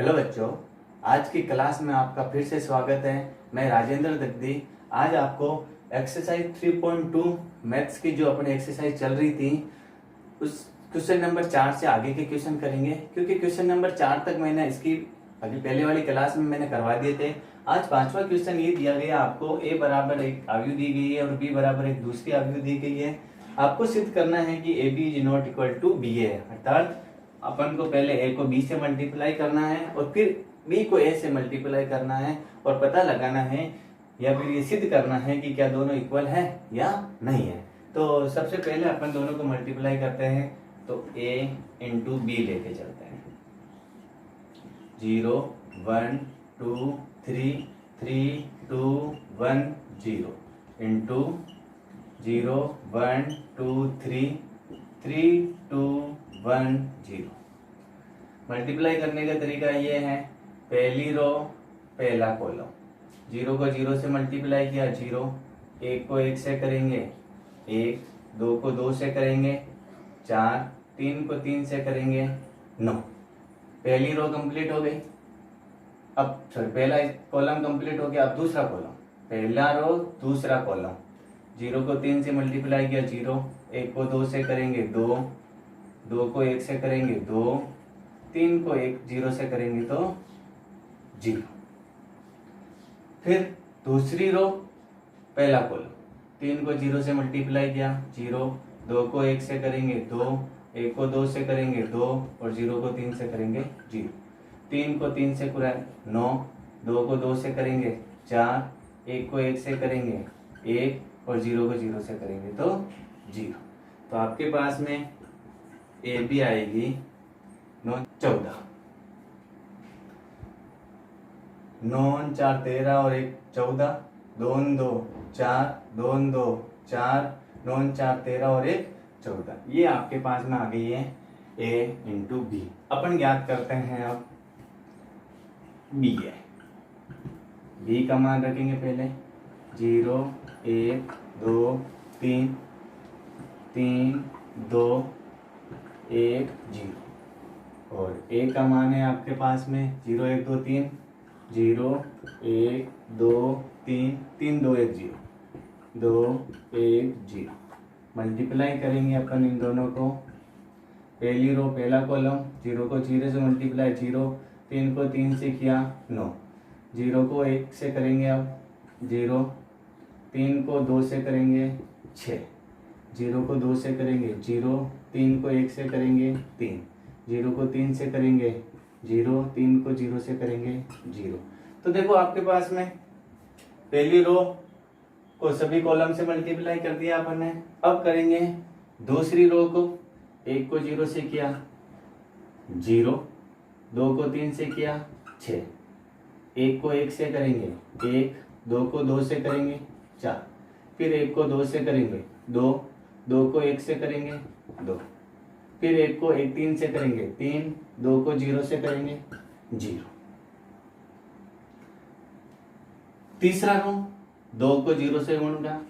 Hello बच्चों, आज की क्लास में आपका फिर से स्वागत है। मैं राजेंद्र दग्दी। आज आपको एक्सरसाइज 3.2 मैथ्स की जो अपनी एक्सरसाइज चल रही थी उस क्वेश्चन नंबर 4 से आगे के क्वेश्चन करेंगे, क्योंकि क्वेश्चन नंबर 4 तक मैंने इसकी अभी पहले वाली क्लास में मैंने करवा दिए थे। आज पांचवा क्वेश्चन ये दिया गया आपको, ए बराबर एक आव्यूह दी गई है और बी बराबर एक दूसरी आव्यूह दी गई है। आपको सिद्ध करना है कि A B is not equal to B A, अर्थात अपन को पहले ए को बी से मल्टीप्लाई करना है और फिर बी को ए से मल्टीप्लाई करना है और पता लगाना है या फिर ये सिद्ध करना है कि क्या दोनों इक्वल है या नहीं है। तो सबसे पहले अपन दोनों को मल्टीप्लाई करते हैं, तो ए इंटू बी लेके चलते हैं। 0 1 2 3 3 2 1 0 इंटू 0 1 2 3 3 2 1 0। मल्टीप्लाई करने का तरीका ये है, पहली रो पहला कॉलम, 0 को 0 से मल्टीप्लाई किया 0, 1 को 1 से करेंगे 1, 2 को 2 से करेंगे 4, 3 को 3 से करेंगे 9। पहली रो कंप्लीट हो गई। अब पहला कॉलम कंप्लीट हो गया। अब दूसरा कॉलम, पहला रो दूसरा कॉलम, 0 को 3 से मल्टीप्लाई किया 0, 1 को 2 से करेंगे 2, 2 को 1 से करेंगे 2, 3 को 1 0 से करेंगे तो 0। फिर दूसरी रो पहला कॉलम, 3 को 0 से मल्टीप्लाई किया 0, 2 को 1 से करेंगे 2, 1 को 2 से करेंगे 2 और 0 को 3 से करेंगे 0। 3 को 3 से पूरा 9, 2 को 2 से करेंगे 4, 1 को 1 से करेंगे 1 और 0 को 0 से करेंगे तो 0। तो आपके पास में ए बी आएगी 9 14, 9 4 13 और 1 14, 2 2 4, 2 2 4, 9 4 13 और 1 14। ये आपके पास में आ गई है ए इंटू बी। अपन ज्ञात करते हैं अब बी है। बी का मान रखेंगे पहले 0 1 2 3 3 2 1 0 और ए का मान है आपके पास में 0 1 2 3 0 1 2 3 3 2 1 0 2 1 0। मल्टीप्लाई करेंगे अपन इन दोनों को। पहली रो पहला कॉलम, 0 को 0 से मल्टीप्लाई 0, 3 को 3 से किया 9, 0 को 1 से करेंगे अब 0, 3 को 2 से करेंगे 6, 0 को 2 से करेंगे 0, 3 को 1 से करेंगे 3, 0 को 3 से करेंगे 0, 3 को 0 से करेंगे 0। तो देखो आपके पास में पहली रो को सभी कॉलम से मल्टीप्लाई कर दिया अपन ने। अब करेंगे दूसरी रो को, 1 को 0 से किया 0, 2 को 3 से किया 6, 1 को 1 से करेंगे 1, 2 को 2 से करेंगे 4, फिर 1 को 2 से करेंगे 2, 2 को 1 से करेंगे 2, फिर 1 को 1 3 से करेंगे 3, 2 को 0 से करेंगे 0। तीसरा रो 2 को 0 से गुणा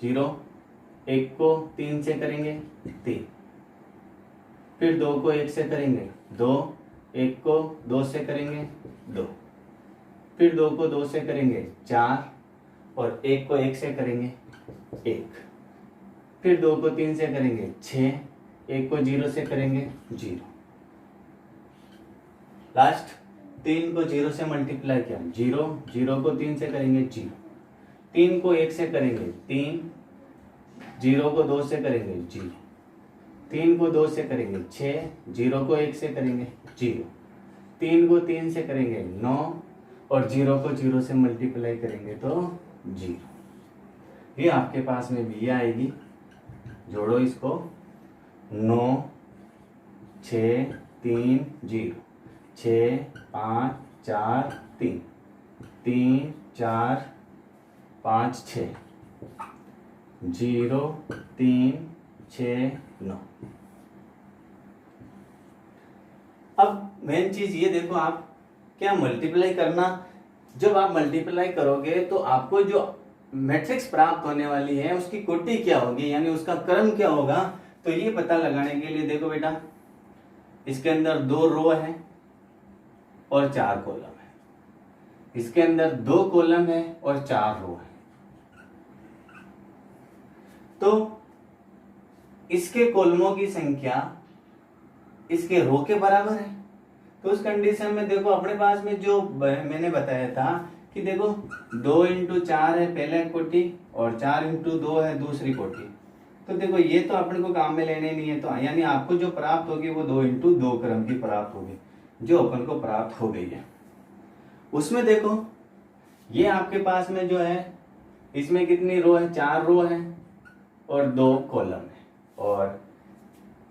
0, 1 को 3 से करेंगे 3, फिर 2 को 1 से करेंगे 2, 1 को 2 से करेंगे 2, फिर 2 को 2 से करेंगे 4 और 1 को 1 से करेंगे 1, फिर 2 को 3 से करेंगे 6, 1 को 0 से करेंगे 0। लास्ट 3 को 0 से मल्टीप्लाई किया 0, 0 को 3 से करेंगे 0, 3 को 1 से करेंगे 3, 0 को 2 से करेंगे 0, 3 को 2 से करेंगे 6, 0 को 1 से करेंगे 0, 3 को 3 से करेंगे 9 और 0 को 0 से मल्टीप्लाई करेंगे तो 0। ये आपके पास में बी आएगी। जोड़ो इसको, 9 6 3 0 6 5 4 3 3 4 5 6 0 3 6 9। अब मेन चीज ये देखो, आप क्या मल्टीप्लाई करना, जब आप मल्टीप्लाई करोगे तो आपको जो मैट्रिक्स प्राप्त होने वाली है उसकी कोटि क्या होगी, यानी उसका क्रम क्या होगा। तो ये पता लगाने के लिए देखो बेटा, इसके अंदर 2 रो है और 4 कॉलम है। इसके अंदर 2 कॉलम है और 4 रो है। तो इसके कॉलमों की संख्या इसके रो के बराबर है। तो उस कंडीशन में देखो अपने पास में जो मैंने बताया था कि देखो 2 इंटू 4 है पहले कोटि और 4 इंटू 2 है दूसरी कोटि। तो देखो ये तो अपने को काम में लेने नहीं है, तो यानी आपको जो प्राप्त होगी वो 2 इंटू 2 क्रम की प्राप्त होगी, जो अपन को प्राप्त हो गई है। उसमें देखो ये आपके पास में जो है इसमें कितनी रो है, 4 रो है और 2 कॉलम है, और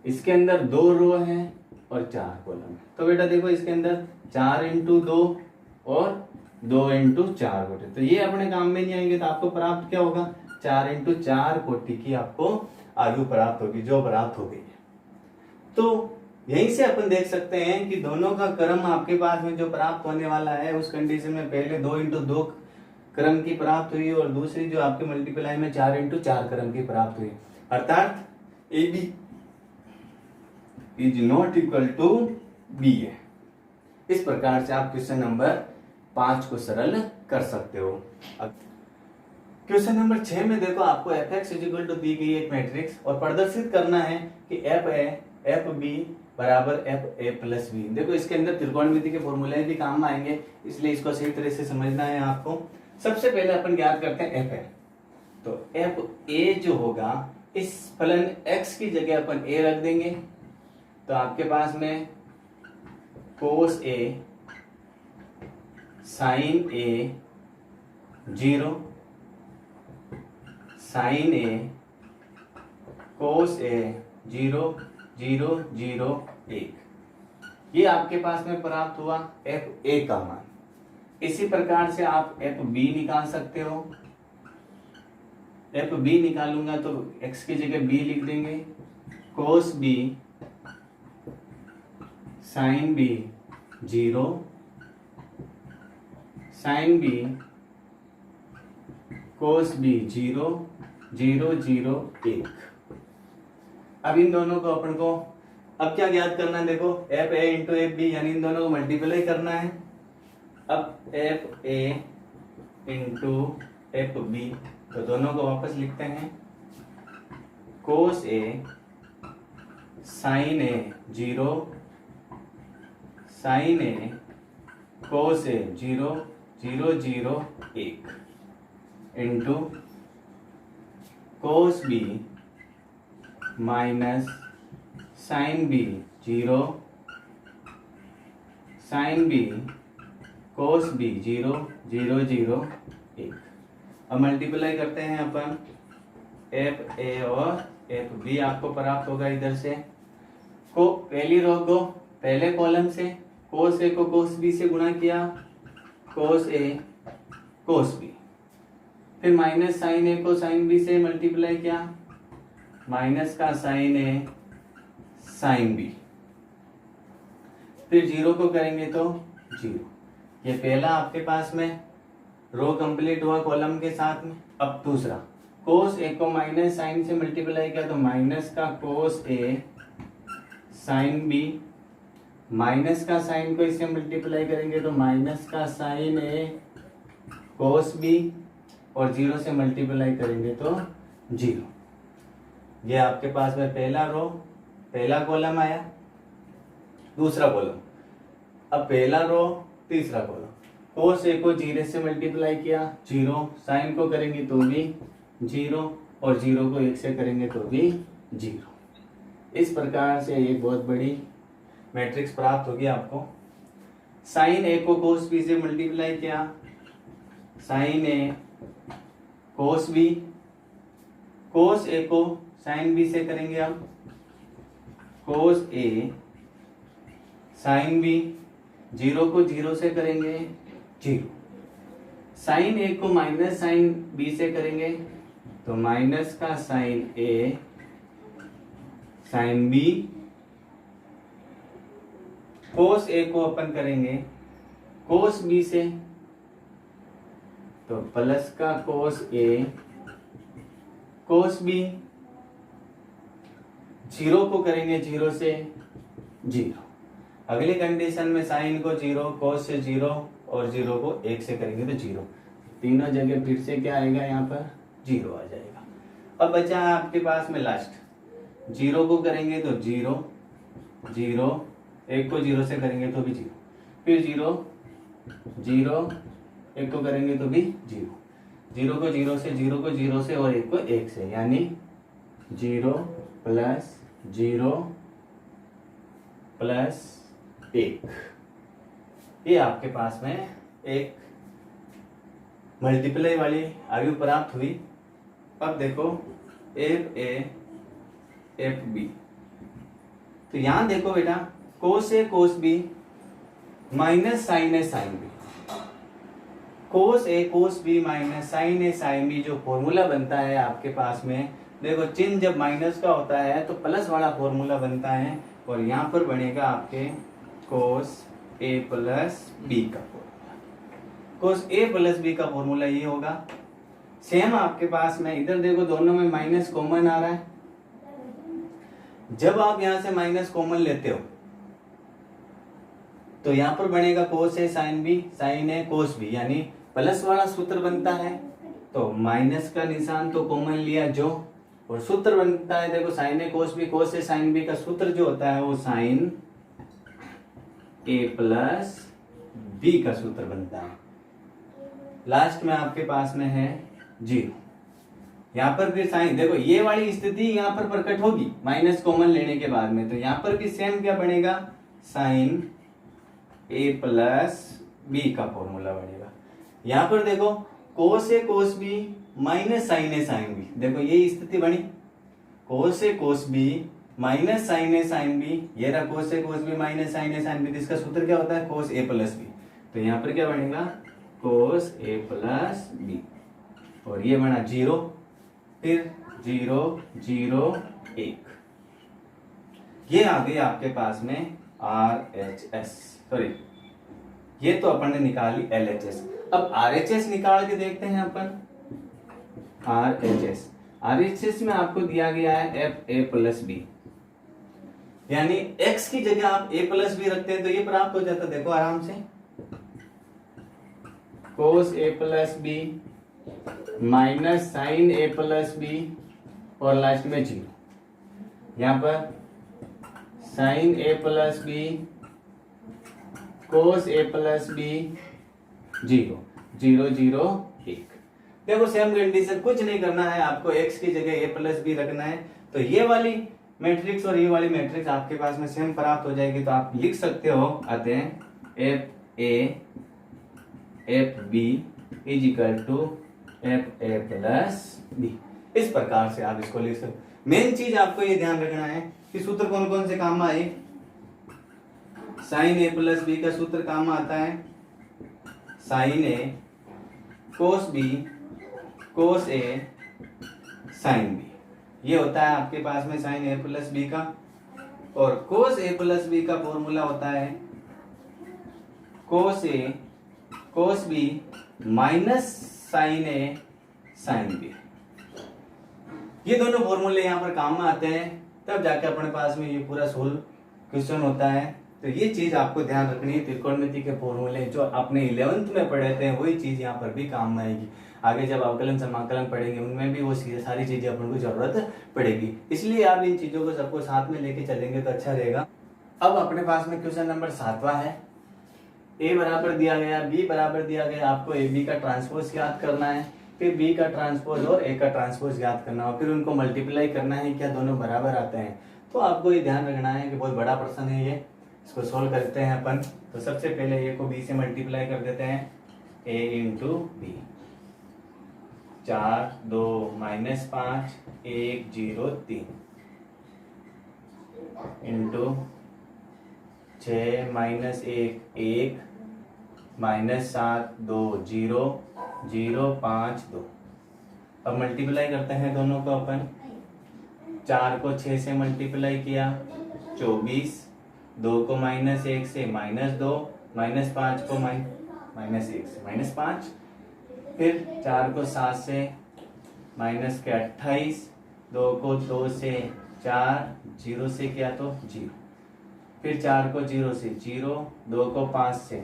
इसके अंदर 2 रो है और 4 कॉलम है। तो बेटा देखो इसके अंदर 4 इंटू 2 और 2 इंटू 4 कोटि, तो ये अपने काम में नहीं आएंगे। तो आपको प्राप्त क्या होगा, 4 इंटू 4 कोटि की आपको आयु प्राप्त होगी, जो प्राप्त हो गई है। तो यहीं से अपन देख सकते हैं कि दोनों का क्रम आपके पास में जो प्राप्त होने वाला है उस कंडीशन में पहले 2 इंटू 2 क्रम की प्राप्त हुई और दूसरी जो आपके मल्टीप्लाई में 4 इंटू 4 क्रम की प्राप्त हुई, अर्थात A B is not equal to B है। इस प्रकार से आप क्वेश्चन नंबर 5 को सरल कर सकते हो। क्वेश्चन नंबर 6 में देखो आपको F X is equal to दी गई एक मैट्रिक्स और प्रदर्शित करना है कि एफ ए एफ बी बराबर एफ ए प्लस बी। देखो इसके अंदर त्रिकोणमिति के फॉर्मूले भी काम आएंगे, इसलिए इसको सही तरह से समझना है आपको। सबसे पहले अपन ज्ञात करते हैं एफ ए। तो एफ ए जो होगा इस फलन एक्स की जगह अपन ए रख देंगे, तो आपके पास में कोस A sine A 0 sine A cos A 0 0 0 1, ये आपके पास में प्राप्त हुआ एफ ए का मान। इसी प्रकार से आप एफ बी निकाल सकते हो। एफ बी निकालूंगा तो एक्स की जगह बी लिख देंगे, cos B sine B 0 sine B cos B 0 0 0 1। अब इन दोनों को अपन को अब क्या ज्ञात करना है, देखो F A into F B, यानी इन दोनों को मल्टीप्लाई करना है। अब F A into F B, तो दोनों को वापस लिखते हैं, cos A sine A 0 sine A cos A 0 0 0 1 into cos B minus sine B 0 sine B cos B 0 0 0 1। अब मल्टीप्लाई करते हैं अपन, एफ ए और एफ बी आपको प्राप्त होगा इधर से। को पहली रो को पहले कॉलम से कोस ए को कोस बी से गुणा किया, कोस ए कोस बी, फिर माइनस साइन ए को साइन बी से मल्टीप्लाई किया, माइनस का साइन ए साइन बी, फिर 0 को करेंगे तो 0। ये पहला आपके पास में रो कंप्लीट हुआ कॉलम के साथ में। अब दूसरा कोस ए को माइनस साइन से मल्टीप्लाई किया तो माइनस का कोस ए साइन बी, माइनस का साइन को इससे मल्टीप्लाई करेंगे तो माइनस का साइन ए कोस बी, और 0 से मल्टीप्लाई करेंगे तो 0। ये आपके पास में पहला रो पहला कॉलम आया, दूसरा कॉलम, अब पहला रो तीसरा कॉलम। कोस ए को 0 से मल्टीप्लाई किया 0, साइन को करेंगे तो भी 0 और 0 को 1 से करेंगे तो भी 0। इस प्रकार से एक बहुत बड़ी मैट्रिक्स प्राप्त होगी आपको। साइन ए को कोस बी से मल्टीप्लाई किया, साइन ए कोस बी, कोस ए को साइन बी से करेंगे अब कोस ए साइन बी, 0 को 0 से करेंगे 0, साइन ए को माइनस साइन बी से करेंगे तो माइनस का साइन ए साइन बी, कोस ए को अपन करेंगे कोस बी से तो प्लस का कोस ए कोस बी, 0 को करेंगे 0 से 0। अगली कंडीशन में साइन को 0, कोस से 0 और 0 को 1 से करेंगे तो 0, तीनों जगह फिर से क्या आएगा, यहाँ पर 0 आ जाएगा। अब बचा है आपके पास में लास्ट, 0 को करेंगे तो 0 0, 1 को 0 से करेंगे तो भी 0, फिर 0 0, 1 को करेंगे तो भी 0, 0 को 0 से, 0 को 0 से और 1 को 1 से, यानी 0 प्लस 0 प्लस 1। ये आपके पास में एक मल्टीप्लाई वाली आयु प्राप्त हुई। अब देखो एफ ए एफ बी, तो यहां देखो बेटा कोस ए कोस बी माइनस साइन ए साइन बी, कोस ए कोस बी माइनस साइन ए साइन बी जो फॉर्मूला बनता है आपके पास में, देखो चिन्ह जब माइनस का होता है तो प्लस वाला फॉर्मूला बनता है, और यहाँ पर बनेगा आपके कोस ए प्लस बी का फॉर्मूला। कोस ए प्लस बी का फॉर्मूला ये होगा। सेम आपके पास में इधर देखो दोनों में माइनस कॉमन आ रहा है, जब आप यहां से माइनस कॉमन लेते हो तो यहां पर बनेगा कोस A sine B, sign A cos B, यानी प्लस वाला सूत्र बनता है, तो माइनस का निशान तो कॉमन लिया जो, और सूत्र बनता है देखो sign A cos B, cos A sine B का सूत्र जो होता है वो साइन ए प्लस बी का सूत्र बनता है। लास्ट में आपके पास में है 0, यहाँ पर फिर साइन, देखो ये वाली स्थिति यहाँ पर प्रकट होगी माइनस कॉमन लेने के बाद में, तो यहाँ पर भी सेम क्या बनेगा, साइन ए प्लस बी का फॉर्मूला बनेगा। यहाँ पर देखो कोस ए कोस बी माइनस साइन ए साइन बी, देखो ये स्थिति बनी, कोस ए कोस बी माइनस साइन ए साइन बी, ये रहा कोस ए कोस बी माइनस साइन ए साइन बी, इसका सूत्र क्या होता है, कोस ए प्लस बी, तो यहाँ पर क्या बनेगा, कोस ए प्लस बी, और ये बना 0, फिर 0 0 1, ये आ गई आपके पास में RHS, सॉरी ये तो अपन ने निकाली LHS। अब RHS निकाल के देखते हैं अपन। RHS में आपको दिया गया है FA प्लस बी, यानी x की जगह आप a प्लस बी रखते हैं तो ये प्राप्त हो जाता है, देखो आराम से, कोस ए प्लस बी माइनस साइन ए प्लस बी और लास्ट में 0, यहां पर साइन ए प्लस बी कोस ए प्लस बी 0 0 0 1। देखो सेम कंडीशन, कुछ नहीं करना है आपको, x की जगह a प्लस बी रखना है, तो ये वाली मैट्रिक्स और ये वाली मैट्रिक्स आपके पास में सेम प्राप्त हो जाएगी, तो आप लिख सकते हो आते हैं F A F B is equal to F A plus B, इस प्रकार से आप इसको लिख सकते हो। मेन चीज आपको ये ध्यान रखना है कि सूत्र कौन कौन से काम आए, साइन ए प्लस बी का सूत्र काम आता है, sign A cos B cos A sine B, ये होता है आपके पास में साइन ए प्लस बी का, और कोस ए प्लस बी का फॉर्मूला होता है कोस ए कोस बी माइनस साइन ए साइन बी। ये दोनों फॉर्मूले यहाँ पर काम में आते हैं, तब जाके अपने पास में ये पूरा सोल्व क्वेश्चन होता है। तो ये चीज आपको ध्यान रखनी है, त्रिकोणमिति के फॉर्मूले जो आपने 11th में पढ़े थे वही चीज यहाँ पर भी काम में आएगी। आगे जब अवकलन समाकलन पढ़ेंगे उनमें भी वो सारी चीजें अपन को जरूरत पड़ेगी, इसलिए आप इन चीजों को सबको साथ में लेके चलेंगे तो अच्छा रहेगा। अब अपने पास में क्वेश्चन नंबर 7वां है, ए बराबर दिया गया, बी बराबर दिया गया, आपको ए बी का ट्रांसपोज याद करना है, फिर बी का ट्रांसपोज और ए का ट्रांसपोज याद करना है, फिर उनको मल्टीप्लाई करना है क्या दोनों बराबर आते हैं। तो आपको ये ध्यान रखना है कि बहुत बड़ा प्रश्न है ये, इसको सोल्व करते हैं अपन। तो सबसे पहले ए को बी से मल्टीप्लाई कर देते हैं, ए इंटू बी, 4 2 -5 1 0 3 इंटू 6 -1 1 -7 2 0 0 5 2। अब मल्टीप्लाई करते हैं दोनों को अपन, 4 को 6 से मल्टीप्लाई किया 24, 2 को -1 से -2, -5 को -1 से -5, फिर 4 को 7 से माइनस के 28, 2 को 2 से 4, 0 से किया तो 0। फिर 4 को 0 से 0, 2 को 5 से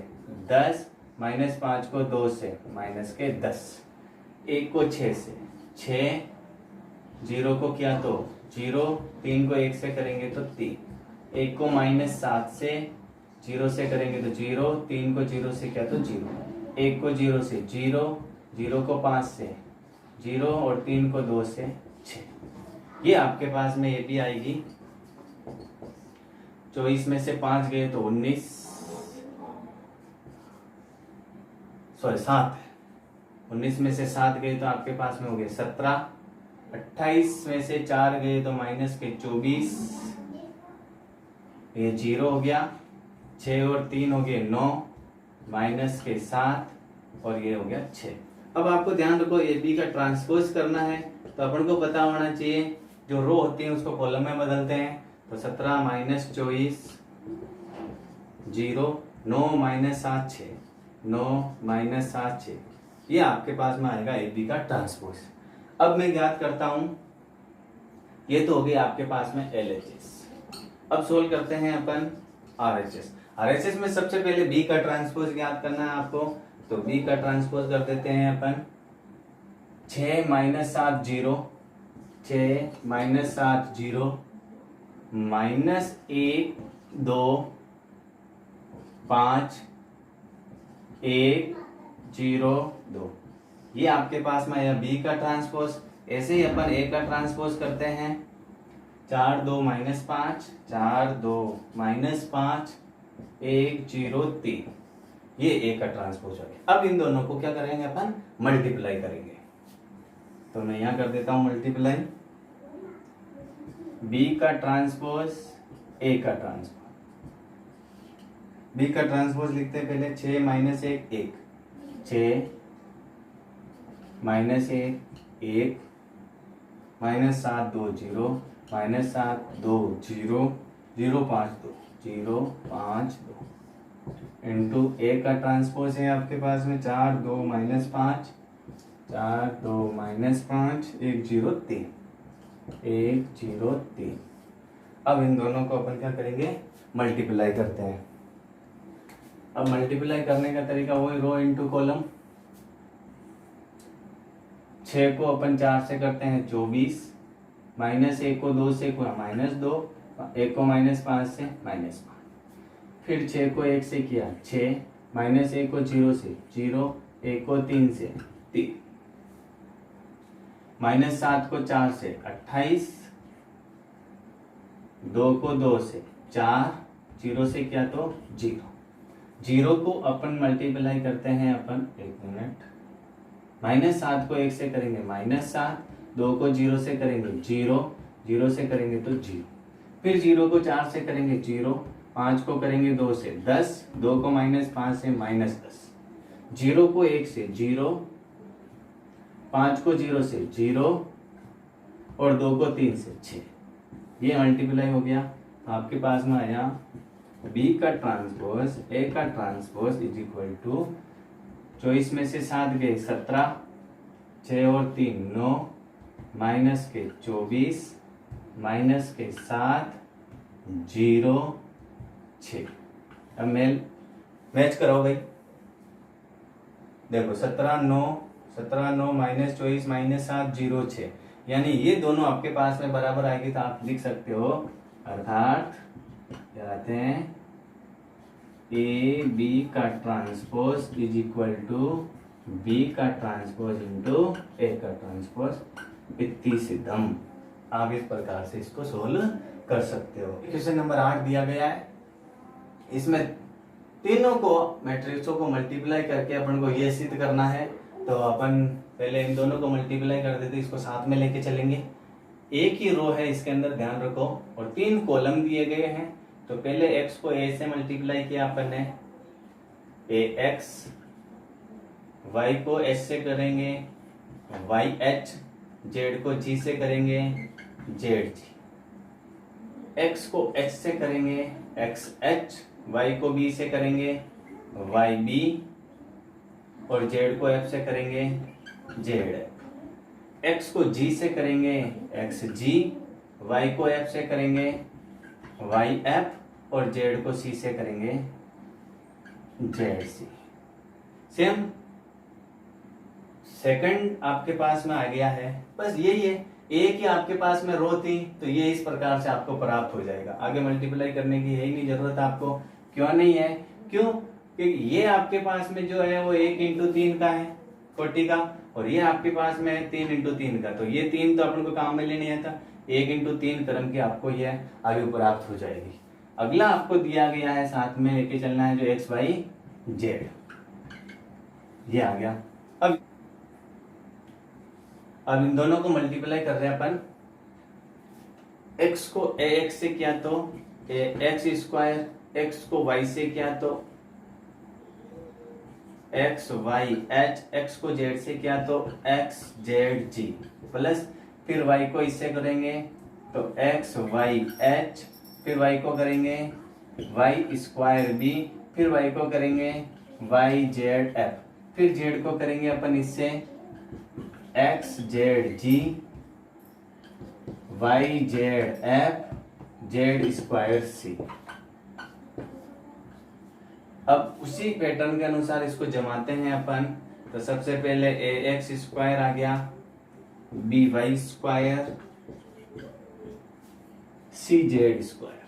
10, -5 को 2 से -10, 1 को 6 से 6, 0 को किया तो 0, 3 को 1 से करेंगे तो 3, 1 को -7 से 0 से करेंगे तो 0, 3 को 0 से किया तो 0, 1 को 0 से 0, 0 को 5 से 0 और 3 को 2 से 6। ये आपके पास में ये भी आएगी। 24 में से 5 गए तो 19, सॉरी 7, 19 में से 7 गए तो आपके पास में हो गए 17, 28 में से 4 गए तो -24, ये 0 हो गया, 6 और 3 हो गए 9, -7 और ये हो गया 6। अब आपको ध्यान रखो ए बी का ट्रांसपोज करना है तो अपन को पता होना चाहिए जो रो होती है उसको कॉलम में बदलते हैं। तो 17 -24 0, 9 -7 6, 9 -7 6, ये आपके पास में आएगा ए बी का ट्रांसपोज। अब मैं ज्ञात करता हूं, ये तो हो गई आपके पास में LHS। अब सोल्व करते हैं अपन RHS। RHS में सबसे पहले बी का ट्रांसपोज ज्ञात करना है आपको, तो बी का ट्रांसपोज कर देते हैं अपन। 6 -7 0, 6 -7 0, -1 2 5 1 0 2, ये आपके पास में आया बी का ट्रांसपोज। ऐसे ही अपन ए का ट्रांसपोज करते हैं। 4 2 -5, 4 2 -5 1 0 3, ये ए का ट्रांसपोज हो गया। अब इन दोनों को क्या करेंगे अपन, मल्टीप्लाई करेंगे। तो मैं यहां कर देता हूं मल्टीप्लाई, बी का ट्रांसपोज ए का ट्रांसपोज। बी का ट्रांसपोज लिखते हैं पहले, 6 -1 1, 6 -1 1, -7 2 0, -7 2 0, 0 5 2, 0 5 2, इंटू ए का ट्रांसपोज है आपके पास में 4 2 -5, 4 2 -5 1 0 3, 1 0 3। अब इन दोनों को अपन क्या करेंगे, मल्टीप्लाई करते हैं। अब मल्टीप्लाई करने का तरीका वही, रो इंटू कॉलम। 6 को अपन 4 से करते हैं 24, -1 को 2 से -2, 1 को -5 से -5, फिर 6 को 1 से किया 6, -1 को 0 से 0, 1 को 3 से 3, -7 को 4 से 28, 2 को 2 से 4, 0 से किया तो 0, 0 को अपन मल्टीप्लाई करते हैं अपन, एक मिनट, -7 को 1 से करेंगे -7, 2 को 0 से करेंगे 0, 0 से करेंगे तो 0, फिर 0 को 4 से करेंगे 0, 5 को करेंगे 2 से 10, 2 को -5 से -10, 0 को 1 से 0, 5 को 0 से 0 और 2 को 3 से 6, ये मल्टीप्लाई हो गया। आपके पास में आया बी का ट्रांसपोज ए का ट्रांसपोज इज इक्वल टू 24 में से 7 गए 17, 6 और 3 9, -24 -7 0 6। अब मैच करो भाई, देखो 17 9 -24 -7 0 6, यानी ये दोनों आपके पास में बराबर आएगी तो आप लिख सकते हो, अर्थात क्या आते हैं, ए बी का transpose is equal to B का ट्रांसपोज इंटू ए का ट्रांसपोज। इतनी सिद्धम आप इस प्रकार से इसको सोल्व कर सकते हो। क्वेश्चन नंबर 8 दिया गया है, इसमें तीनों को मैट्रिक्सों को मल्टीप्लाई करके अपन को ये सिद्ध करना है। तो अपन पहले इन दोनों को मल्टीप्लाई कर देते, इसको साथ में लेके चलेंगे। एक ही रो है इसके अंदर, ध्यान रखो, और 3 कॉलम दिए गए हैं। तो पहले x को a से मल्टीप्लाई किया अपन ने, ax, y को s से करेंगे yh, z को g से करेंगे zg, x को h से करेंगे xh, y को b से करेंगे yb और z को f से करेंगे zf, x को g से करेंगे xg, y को f से करेंगे yf और जेड को सी से करेंगे जेड सी। सेम सेकंड आपके पास में आ गया है, बस यही है, एक ही आपके पास में रो थी तो ये इस प्रकार से आपको प्राप्त हो जाएगा। आगे मल्टीप्लाई करने की है ही नहीं जरूरत आपको। क्यों नहीं है? क्यों? क्योंकि ये आपके पास में जो है वो 1 इंटू 3 का है 40 का, और ये आपके पास में है 3 इंटू 3 का। तो ये 3 तो अपन को काम में लेने आता, 1 इंटू 3 क्रम की आपको यह आयु प्राप्त हो जाएगी। अगला आपको दिया गया है, साथ में लेके चलना है जो एक्स वाई जेड, ये आ गया। अब इन दोनों को मल्टीप्लाई कर रहे हैं अपन। x को ax से किया तो ax स्क्वायर, x को y से किया तो x y h, x को z से किया तो x z g, प्लस फिर y को इससे करेंगे तो x y h, फिर y को करेंगे y स्क्वायर b, फिर y को करेंगे y z f, फिर z को करेंगे अपन इससे X Z G, Y Z F, Z square C. अब उसी पैटर्न के अनुसार इसको जमाते हैं अपन। तो सबसे पहले ए एक्स स्क्वायर आ गया, बी वाई स्क्वायर, सी जेड स्क्वायर,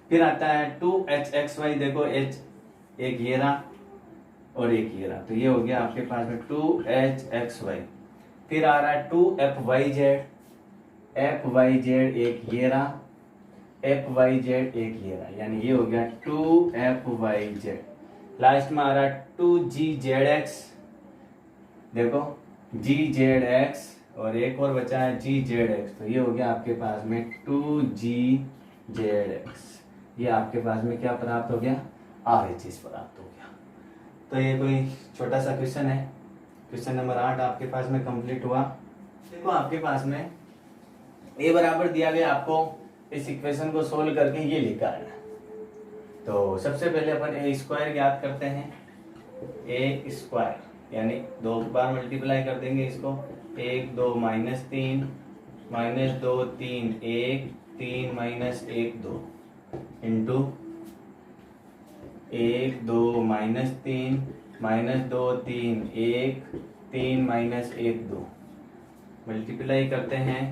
फिर आता है 2h xy। देखो h एक ये रहा और एक ये रहा, तो ये हो गया आपके पास में 2h(xy). फिर आ रहा है 2f(yz), f(yz) एक ये रहा, f(yz) एक ये रहा, यानी ये हो गया 2f(yz). लास्ट में आ रहा है 2g(z)(x), देखो g(z)(x) और एक और बचा है g(z)(x), तो ये हो गया आपके पास में 2g(z)(x). ये आपके पास में क्या प्राप्त हो गया? RHS प्राप्त हो गया। तो ये कोई छोटा सा क्वेश्चन है, क्वेश्चन नंबर 8 आपके पास में कंप्लीट हुआ। देखो आपके पास में a बराबर दिया गया, आपको इस इक्वेशन को सोल्व करके ये लिखा है। तो सबसे पहले अपन a स्क्वायर ज्ञात करते हैं। a स्क्वायर यानी 2 बार मल्टीप्लाई कर देंगे इसको, 1 2 -3 -2 3 1 3 -1 2 इंटू 1 2 -3 -2 3 1 3 -1 2 मल्टीप्लाई करते हैं।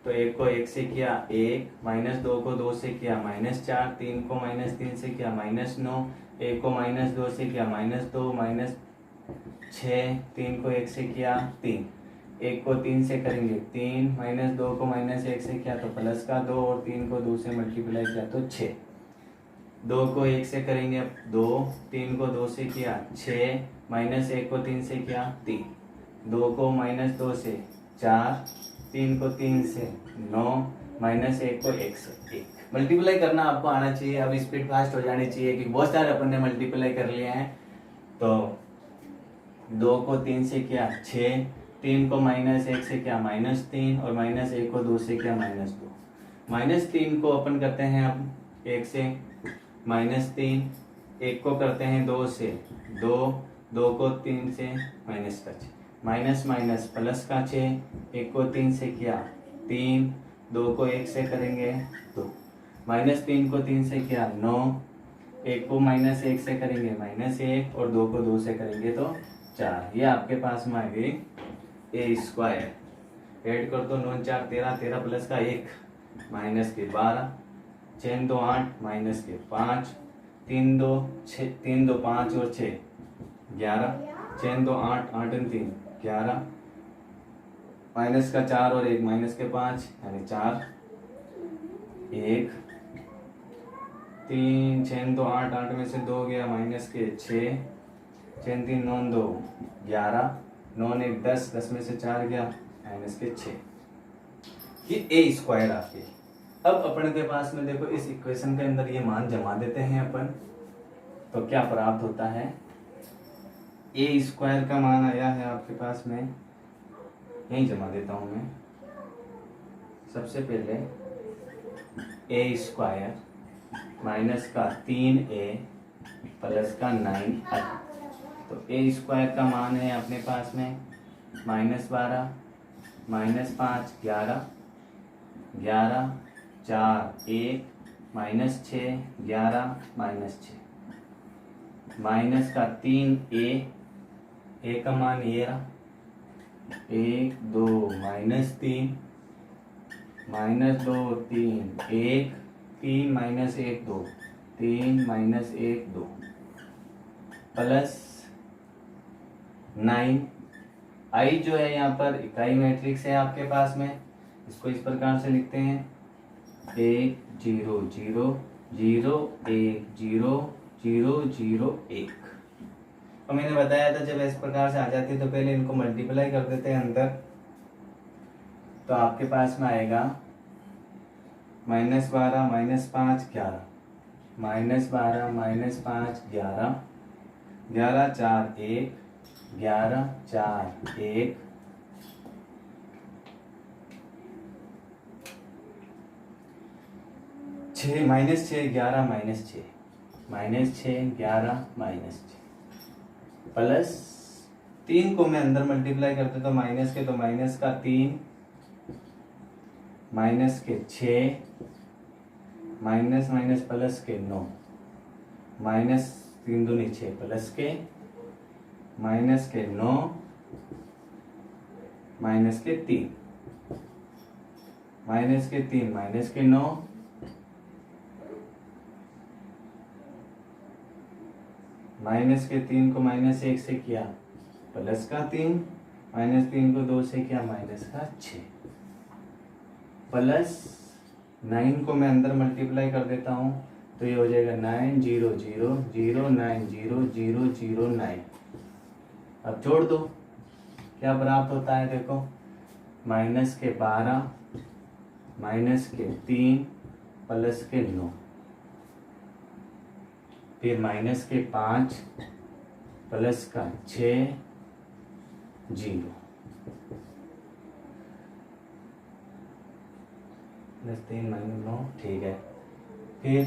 तो 1 को 1 से किया 1, -2 को 2 से किया -4, 3 को -3 से किया -9, 1 को -2 से किया -2 -6, 3 को 1 से किया 3, 1 को 3 से करेंगे 3, -2 को -1 से किया तो प्लस का 2, और 3 को 2 से मल्टीप्लाई किया तो 6, 2 को 1 से करेंगे 2, 3 को 2 से किया 6, -1 को 3 से किया 3, 2 को -2 से 4, 3 को 3 से 9, -1 को 1 से 1। मल्टीप्लाई करना आपको आना चाहिए। अब स्पीड फास्ट हो जानी चाहिए कि बहुत सारे अपन ने मल्टीप्लाई कर लिए हैं। तो 2 को 3 से किया 6, 3 को -1 से किया -3, और -1 को 2 से किया -2। -3 को अपन करते हैं अब 1 से, -3, 1 को करते हैं 2 से 2, 2 को 3 से माइनस का 6, माइनस माइनस प्लस का 6, 1 को 3 से किया 3, 2 को 1 से करेंगे 2, -3 को 3 से किया 9, 1 को -1 से करेंगे -1, और 2 को 2 से करेंगे तो 4। ये आपके पास में आ गई ए स्क्वायर। ऐड कर दो, 9 4 13, 13 प्लस का 1 माइनस के 12, 6 2 8 माइनस के 5, 3 2 6, 3 2 5 और 6 11, 6 2 8 8 3 11, माइनस का 4 और 1 माइनस के 5 यानी 4, 1 3, 6 2 8 8 में से 2 गया माइनस के 6, 6 3 9 2 11, 9 1 10, 10 में से 4 गया माइनस के 6। ये ए स्क्वायर आपके। अब अपन के पास में देखो इस इक्वेशन के अंदर ये मान जमा देते हैं अपन, तो क्या प्राप्त होता है? ए स्क्वायर का मान आया है आपके पास में, यही जमा देता हूं मैं। सबसे पहले ए स्क्वायर माइनस का 3a प्लस का 9i, तो ए स्क्वायर का मान है अपने पास में -12, -5 11, 11 4 1 -6 11 -6 माइनस का 3 ए का मान ये रहा 1 2 -3 -2 3 1 3 -1 2 3 -1 2 प्लस 9। आई जो है यहाँ पर इकाई मैट्रिक्स है आपके पास में, इसको इस प्रकार से लिखते हैं 1 0 0 0 1 0 0 0 1। तो मैंने बताया था जब इस प्रकार से आ जाती है तो पहले इनको मल्टीप्लाई कर देते हैं अंदर, तो आपके पास में आएगा -12 -5 11 -12 -5 11 11 4 1 11 4 1 6 -6 11 -6 -6 11 -6 प्लस 3 को मैं अंदर मल्टीप्लाई करते तो माइनस के, तो माइनस का 3 माइनस के 6 माइनस माइनस प्लस के 9 माइनस 3 दूनी 6 प्लस के माइनस के 9 माइनस के 3 माइनस के 3 माइनस के 9 माइनस के 3 को -1 से किया प्लस का 3 -3 को 2 से किया माइनस का 6 प्लस 9 को मैं अंदर मल्टीप्लाई कर देता हूँ तो ये हो जाएगा 9 0 0 0 9 0 0 0 9। अब जोड़ दो क्या प्राप्त होता है, देखो माइनस के 12 माइनस के 3 प्लस के 9 फिर माइनस के 5 प्लस का 6 0 +3 -9 ठीक है। फिर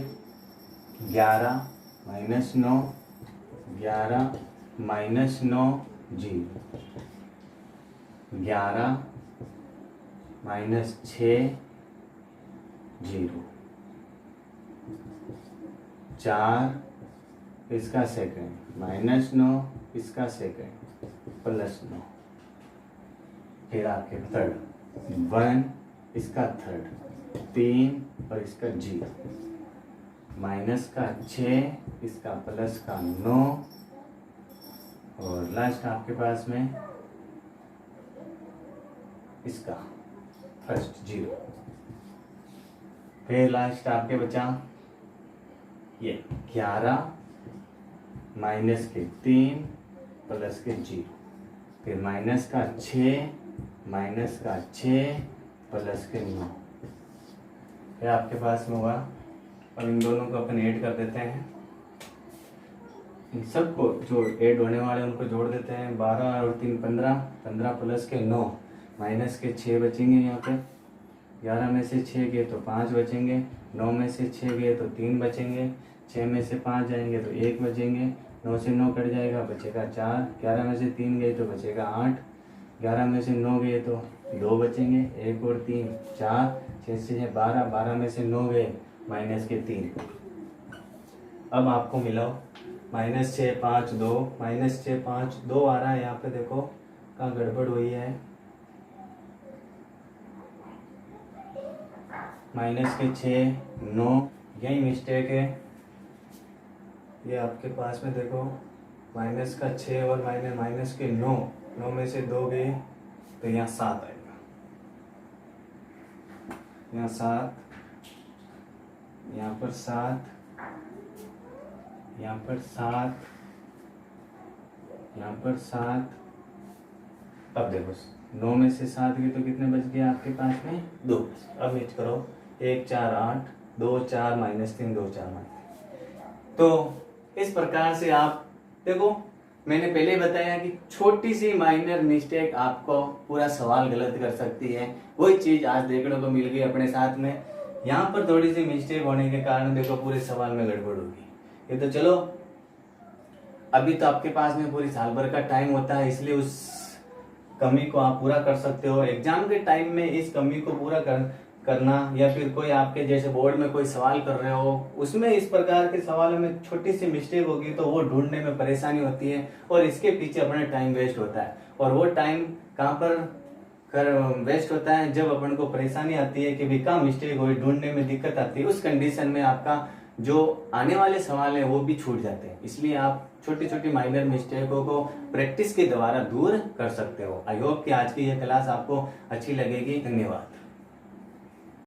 11 -9 11 -9 0 11 -6 0 4 इसका सेकंड -9 इसका सेकंड +9 फिर आपके थर्ड 1 इसका थर्ड 3 और इसका 0 माइनस का 6 इसका प्लस का 9 और लास्ट आपके पास में इसका फर्स्ट 0। फिर लास्ट आपके बचा ये 11 माइनस के 3 प्लस के 0 फिर माइनस का 6 माइनस का 6 प्लस के 9 ये आपके पास में हुआ। और इन दोनों को अपन ऐड कर देते हैं, इन सबको जो ऐड होने वाले हैं उनको जोड़ देते हैं 12 और 3 15 15 प्लस के 9 माइनस के 6 बचेंगे यहाँ पे 11 में से 6 गए तो 5 बचेंगे 9 में से 6 गए तो 3 बचेंगे 6 में से 5 जाएंगे तो 1 बचेंगे 9 से 9 कट जाएगा बचेगा 4 11 में से 3 गए तो बचेगा 8 11 में से 9 गए तो 2 बचेंगे 1 और 3 4 6 से 12 12 में से 9 गए माइनस के 3। अब आपको मिलाओ -6 5 2 -6 5 2 आ रहा है यहाँ पे, देखो कहाँ गड़बड़ हुई है माइनस के 6 9 यही मिस्टेक है ये आपके पास में। देखो माइनस का 6 और माइनस के 9 9 में से 2 गए तो यहाँ 7 आएगा, यहाँ 7 यहाँ पर 7 यहाँ पर 7 यहाँ पर 7। अब देखो 9 में से 7 गए तो कितने बच गए आपके पास में 2। अब मिट करो 1 4 8 2 4 -3 2 4 तो इस प्रकार से आप देखो मैंने पहले बताया कि छोटी सी माइनर मिस्टेक आपको पूरा सवाल गलत कर सकती है, वही चीज आज देखने को मिल गई अपने साथ में। यहाँ पर थोड़ी सी मिस्टेक होने के कारण देखो पूरे सवाल में गड़बड़ होगी। ये तो चलो अभी तो आपके पास में पूरी साल भर का टाइम होता है, इसलिए उस कमी को आप पूरा कर सकते हो। एग्जाम के टाइम में इस कमी को पूरा करना, या फिर कोई आपके जैसे बोर्ड में कोई सवाल कर रहे हो, उसमें इस प्रकार के सवालों में छोटी सी मिस्टेक होगी तो वो ढूंढने में परेशानी होती है और इसके पीछे अपना टाइम वेस्ट होता है। और वो टाइम कहाँ पर वेस्ट होता है? जब अपन को परेशानी आती है कि भी कहाँ मिस्टेक हुई, ढूंढने में दिक्कत आती है, उस कंडीशन में आपका जो आने वाले सवाल है वो भी छूट जाते हैं। इसलिए आप छोटी छोटी माइनर मिस्टेकों को प्रैक्टिस के द्वारा दूर कर सकते हो। आई होप कि आज की ये क्लास आपको अच्छी लगेगी। धन्यवाद।